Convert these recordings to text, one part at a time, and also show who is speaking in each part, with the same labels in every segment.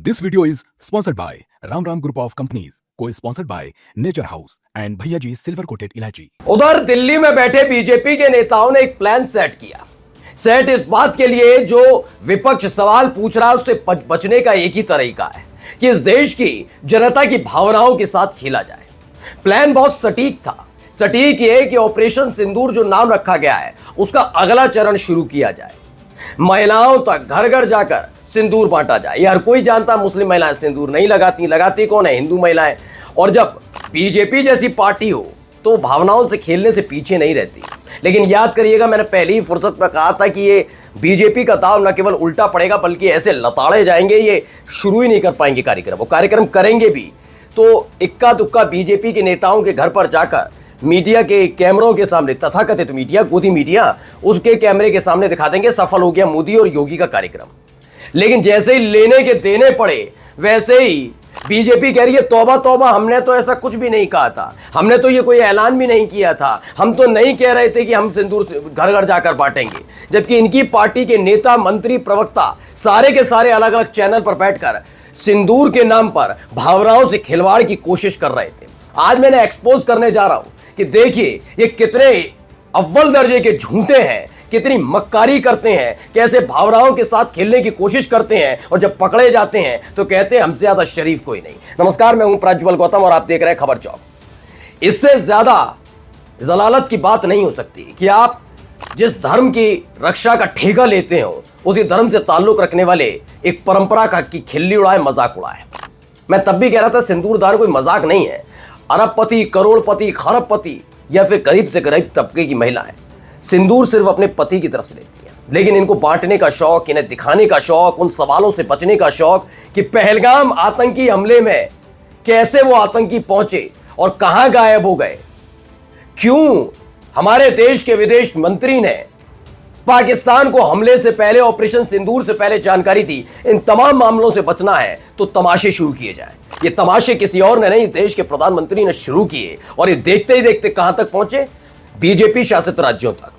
Speaker 1: This video is sponsored by Ram Ram Group of Companies, co-sponsored by Nature House and Bhaiya Ji Silver Coated Ilaichi।
Speaker 2: उधर दिल्ली में बैठे BJP के नेताओं ने एक प्लान सेट किया। सेट इस बात के लिए जो विपक्ष सवाल पूछ रहा है उससे बचने का एक ही तरीका है कि इस देश की जनता की भावनाओं के साथ खेला जाए। प्लान बहुत सटीक था। सटीक ये कि ऑपरेशन सिंदूर जो नाम रखा गया है उसका अगला चरण शुरू किया जाए। महिलाओं तक घर घर जाकर सिंदूर बांटा जाए। यार कोई जानता मुस्लिम महिलाएं सिंदूर नहीं लगाती, लगाती कौन है? हिंदू महिलाएं। और जब बीजेपी जैसी पार्टी हो तो भावनाओं से खेलने से पीछे नहीं रहती। लेकिन याद करिएगा, मैंने पहली ही फुर्सत में कहा था कि ये बीजेपी का दाव न केवल उल्टा पड़ेगा बल्कि ऐसे लताड़े जाएंगे, ये शुरू ही नहीं कर पाएंगे कार्यक्रम। वो कार्यक्रम करेंगे भी तो इक्का दुक्का बीजेपी के नेताओं के घर पर जाकर मीडिया के कैमरों के सामने, तथाकथित मीडिया, गोदी मीडिया, उसके कैमरे के सामने दिखा देंगे सफल हो गया मोदी और योगी का कार्यक्रम। लेकिन जैसे ही लेने के देने पड़े वैसे ही बीजेपी कह रही है तौबा तौबा, हमने तो ऐसा कुछ भी नहीं कहा था, हमने तो ये कोई ऐलान भी नहीं किया था, हम तो नहीं कह रहे थे कि हम सिंदूर घर घर जाकर बांटेंगे। जबकि इनकी पार्टी के नेता, मंत्री, प्रवक्ता सारे के सारे अलग अलग चैनल पर बैठकर सिंदूर के नाम पर भावनाओं से खिलवाड़ की कोशिश कर रहे थे। आज मैंने एक्सपोज करने जा रहा हूं कि देखिए ये कितने अव्वल दर्जे के झूठे हैं, कितनी मक्कारी करते हैं, कैसे भावनाओं के साथ खेलने की कोशिश करते हैं और जब पकड़े जाते हैं तो कहते हैं हमसे ज्यादा शरीफ कोई नहीं। नमस्कार, मैं हूं प्रज्वल गौतम और आप देख रहे हैं खबर चौक। इससे ज्यादा जलालत की बात नहीं हो सकती कि आप जिस धर्म की रक्षा का ठेका लेते हो उसी धर्म से ताल्लुक रखने वाले एक परंपरा का की खिल्ली उड़ाए, मजाक उड़ाए। मैं तब भी कह रहा था सिंदूर दान कोई मजाक नहीं है। अरबपति, करोड़पति, खरबपति या फिर गरीब से गरीब तबके की महिलाएं सिंदूर सिर्फ अपने पति की तरफ से लेती हैं, लेकिन इनको बांटने का शौक, इन्हें दिखाने का शौक, उन सवालों से बचने का शौक कि पहलगाम आतंकी हमले में कैसे वो आतंकी पहुंचे और कहां गायब हो गए, क्यों हमारे देश के विदेश मंत्री ने पाकिस्तान को हमले से पहले, ऑपरेशन सिंदूर से पहले जानकारी दी। इन तमाम मामलों से बचना है तो तमाशे शुरू किए जाए। ये तमाशे किसी और ने नहीं, देश के प्रधानमंत्री ने शुरू किए और ये देखते ही देखते कहां तक पहुंचे? बीजेपी शासित राज्यों तक।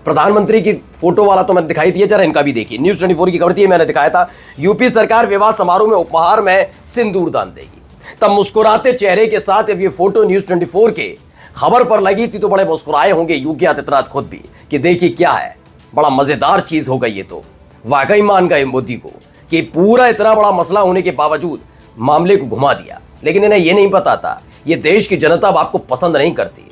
Speaker 2: प्रधानमंत्री की फोटो वाला तो मैंने दिखाई दिया, जरा इनका भी देखिए। न्यूज़ 24 की खबर थी, मैंने दिखाया था। यूपी सरकार विवाह समारोह में उपहार में सिंदूर दान देगी। तब मुस्कुराते चेहरे के साथ अब ये फोटो न्यूज़ 24 के खबर पर लगी थी तो बड़े मुस्कुराए होंगे योगी आदित्यनाथ खुद भी कि देखिए क्या है, बड़ा मजेदार चीज हो गई। ये तो वाकई मान गए मोदी को कि पूरा इतना बड़ा मसला होने के बावजूद मामले को घुमा दिया। लेकिन इन्हें यह नहीं पता था ये देश की जनता अब आपको पसंद नहीं करती।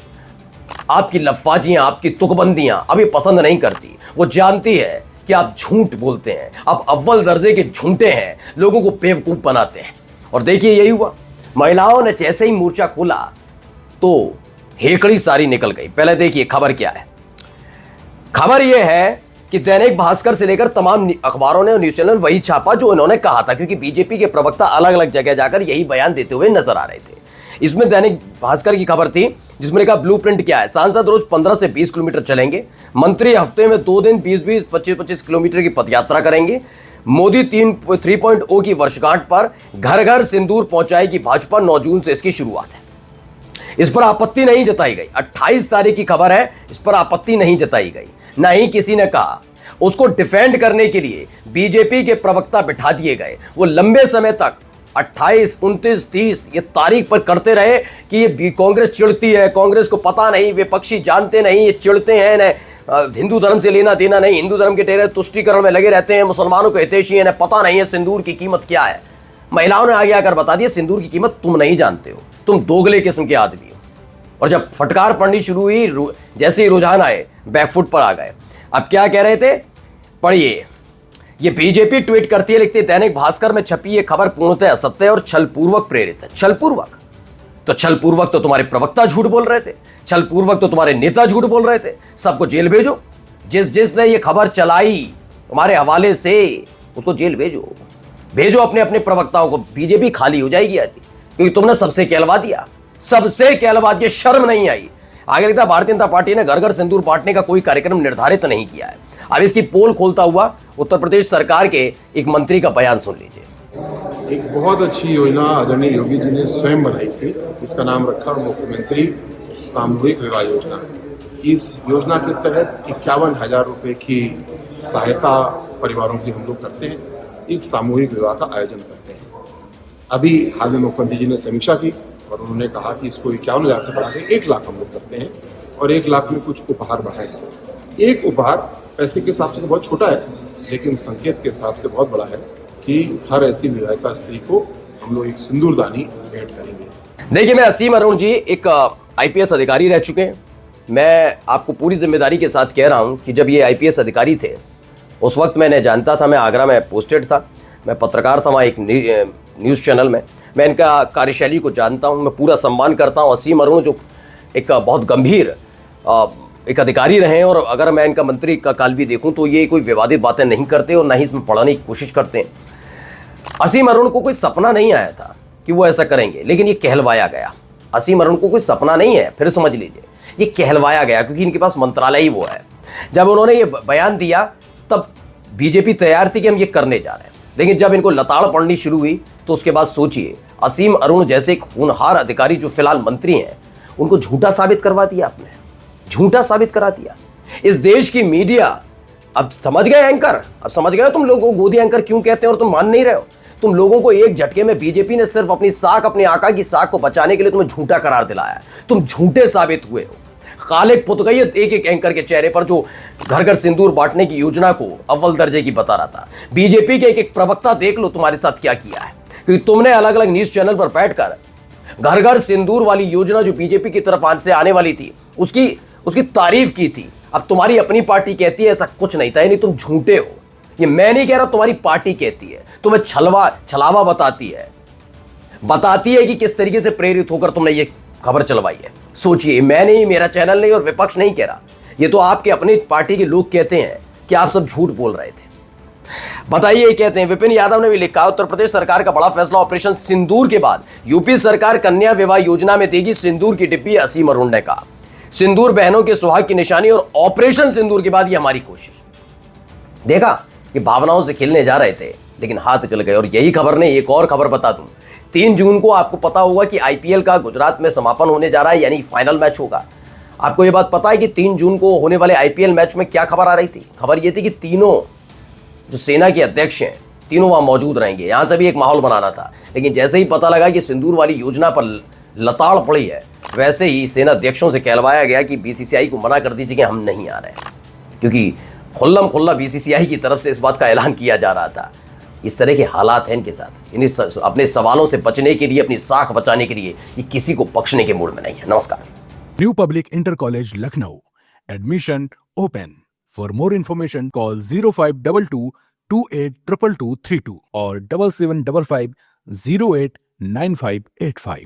Speaker 2: आपकी लफ्फाजियां, आपकी तुकबंदियां अभी पसंद नहीं करती। वो जानती है कि आप झूठ बोलते हैं, आप अव्वल दर्जे के झूठे हैं, लोगों को बेवकूफ बनाते हैं। और देखिए यही हुआ। महिलाओं ने जैसे ही मोर्चा खोला तो हेकड़ी सारी निकल गई। पहले देखिए खबर क्या है। खबर यह है कि दैनिक भास्कर से लेकर तमाम अखबारों ने, न्यूज़ चैनल वही छापा जो इन्होंने कहा था, क्योंकि बीजेपी के प्रवक्ता अलग अलग जगह जाकर यही बयान देते हुए नजर आ रहे थे। इसमें दैनिक भास्कर की खबर थी जिसमें लिखा ब्लूप्रिंट क्या है। सांसद रोज 15 से 20 किलोमीटर चलेंगे, मंत्री हफ्ते में 2 दिन 20-20, 25-25 किलोमीटर की पदयात्रा करेंगे। मोदी 3.0 की वर्षगांठ पर घर घर सिंदूर पहुंचाएगी भाजपा, 9 जून से इसकी शुरुआत है। इस पर आपत्ति नहीं जताई गई। 28 तारीख की खबर है, इस पर आपत्ति नहीं जताई गई, ना ही किसी ने कहा। उसको डिफेंड करने के लिए बीजेपी के प्रवक्ता बिठा दिए गए। वो लंबे समय तक 28, 29, 30 ये तारीख पर करते रहे कि ये कांग्रेस चिढ़ती है, कांग्रेस को पता नहीं, विपक्षी जानते नहीं, ये चिढ़ते हैं, इन्हें हिंदू धर्म से लेना देना नहीं, हिंदू धर्म के टेरे तुष्टीकरण में लगे रहते हैं, मुसलमानों के हितैषी हैं, इन्हें पता नहीं है सिंदूर की कीमत क्या है। महिलाओं ने आगे आकर बता दिया सिंदूर की कीमत तुम नहीं जानते हो, तुम दोगले किस्म के आदमी हो। और जब फटकार पड़नी शुरू हुई, जैसे ही रुझान आए, बैकफुट पर आ गए। अब क्या कह रहे थे, पढ़िए। ये बीजेपी ट्वीट करती है, लिखती है दैनिक भास्कर में छपी ये खबर पूर्णतः असत्य और छलपूर्वक प्रेरित है। छलपूर्वक तो छलपूर्वक तो तुम्हारे प्रवक्ता झूठ बोल रहे थे, छलपूर्वक तो तुम्हारे नेता झूठ बोल रहे थे। सबको जेल भेजो। जिसने ये खबर चलाई तुम्हारे हवाले से उसको जेल भेजो अपने अपने प्रवक्ताओं को। बीजेपी खाली हो जाएगी आदि, क्योंकि तुमने सबसे कहलवा दिया, सबसे कहलवा दिया। शर्म नहीं आई। आगे लिखता भारतीय जनता पार्टी ने घर घर सिंदूर बांटने का कोई कार्यक्रम निर्धारित नहीं किया है। अब इसकी पोल खोलता हुआ उत्तर प्रदेश सरकार के एक मंत्री का बयान सुन लीजिए।
Speaker 3: एक बहुत अच्छी योजना आदरणीय योगी जी ने स्वयं बनाई थी, इसका नाम रखा मुख्यमंत्री सामूहिक विवाह योजना। इस योजना के तहत 51,000 रुपए की सहायता परिवारों की हम लोग करते हैं। एक सामूहिक विवाह का आयोजन करते हैं। अभी हाल में मुख्यमंत्री जी ने समीक्षा की और उन्होंने कहा कि इसको 51,000 से बढ़ा के 1 लाख हम लोग करते हैं और 1 लाख में कुछ उपहार बढ़ाए हैं। एक उपहार पैसे के हिसाब से तो बहुत छोटा है, लेकिन संकेत के हिसाब से बहुत बड़ा है कि हर ऐसी विवाहिता स्त्री को हम लोग एक सिंदूरदानी भेंट करेंगे।
Speaker 2: देखिए, मैं असीम अरुण जी एक आईपीएस अधिकारी रह चुके हैं। मैं आपको पूरी जिम्मेदारी के साथ कह रहा हूं कि जब ये आईपीएस अधिकारी थे उस वक्त मैंने जानता था, मैं आगरा में पोस्टेड था, मैं पत्रकार था वहाँ एक न्यूज़ चैनल में। मैं इनका कार्यशैली को जानता हूँ, मैं पूरा सम्मान करता हूँ। असीम अरुण जो एक बहुत गंभीर एक अधिकारी रहे हैं और अगर मैं इनका मंत्री का काल भी देखूँ तो ये कोई विवादित बातें नहीं करते और ना ही इसमें पढ़ाने की कोशिश करते हैं। असीम अरुण को कोई सपना नहीं आया था कि वो ऐसा करेंगे, लेकिन ये कहलवाया गया। असीम अरुण को कोई सपना नहीं है, फिर समझ लीजिए, ये कहलवाया गया क्योंकि इनके पास मंत्रालय ही वो है। जब उन्होंने ये बयान दिया तब बीजेपी तैयार थी कि हम ये करने जा रहे हैं, लेकिन जब इनको लताड़ पड़नी शुरू हुई तो उसके बाद सोचिए, असीम अरुण जैसे एक होनहार अधिकारी जो फिलहाल मंत्री हैं उनको झूठा साबित करवा दिया आपने, झूठा साबित करा दिया। इस देश की मीडिया अब समझ गए एंकर, अब समझ गए तुम लोगों को गोदी एंकर क्यों कहते हैं और तुम मान नहीं रहे हो। तुम लोगों को एक झटके में बीजेपी ने सिर्फ अपनी साख, अपने आका की साख को बचाने के लिए तुम्हें झूठा करार दिलाया। तुम झूठे साबित हुए हो। खालिक पुतगैयत एक एक एंकर के चेहरे पर जो घर घर सिंदूर बांटने की योजना को अव्वल दर्जे की बता रहा था। बीजेपी के एक एक प्रवक्ता देख लो तुम्हारे साथ क्या किया है, क्योंकि तुमने अलग अलग न्यूज चैनल पर बैठकर घर घर सिंदूर वाली योजना जो बीजेपी की तरफ आज से आने वाली थी उसकी तारीफ की थी। अब तुम्हारी अपनी पार्टी कहती है ऐसा कुछ नहीं था, यानी तुम झूठे हो। ये मैं नहीं कह रहा, तुम्हारी पार्टी कहती है, तुम्हें छलावा बताती है कि किस तरीके से प्रेरित होकर तुमने ये खबर चलवाई है। सोचिए, मैं नहीं, मेरा चैनल नहीं और विपक्ष नहीं कह रहा, ये तो आपके अपनी पार्टी के लोग कहते हैं कि आप सब झूठ बोल रहे थे। बताइए, कहते हैं विपिन यादव ने भी लिखा, उत्तर प्रदेश सरकार का बड़ा फैसला, ऑपरेशन सिंदूर के बाद यूपी सरकार कन्या विवाह योजना में देगी सिंदूर की डिब्बी। असीम अरुण ने कहा, सिंदूर बहनों के सुहाग की निशानी और ऑपरेशन सिंदूर के बाद ये हमारी कोशिश। देखा कि भावनाओं से खेलने जा रहे थे लेकिन हाथ चल गए। और यही खबर ने एक और खबर बता दूं, 3 जून को आपको पता होगा कि आईपीएल का गुजरात में समापन होने जा रहा है, यानी फाइनल मैच होगा। आपको ये बात पता है कि 3 जून को होने वाले आईपीएल मैच में क्या खबर आ रही थी? खबर ये थी कि तीनों जो सेना के अध्यक्ष हैं तीनों वहां मौजूद रहेंगे। यहां से भी एक माहौल बनाना था, लेकिन जैसे ही पता लगा कि सिंदूर वाली योजना पर लताड़ पड़ी है, वैसे ही सेना अध्यक्षों से कहलवाया गया कि बीसीसीआई को मना कर दीजिए कि हम नहीं आ रहे, क्योंकि खुल्लम खुल्ला बीसीसीआई की तरफ से इस बात का ऐलान किया जा रहा था। इस तरह के हालात हैं इनके साथ। इन्हें अपने सवालों से बचने के लिए, अपनी साख बचाने के लिए ये किसी को बख्शने के मूड में नहीं है। नमस्कार।
Speaker 1: New public inter college Lucknow, admission open. For more information call 0522 282232 और 7755 089585।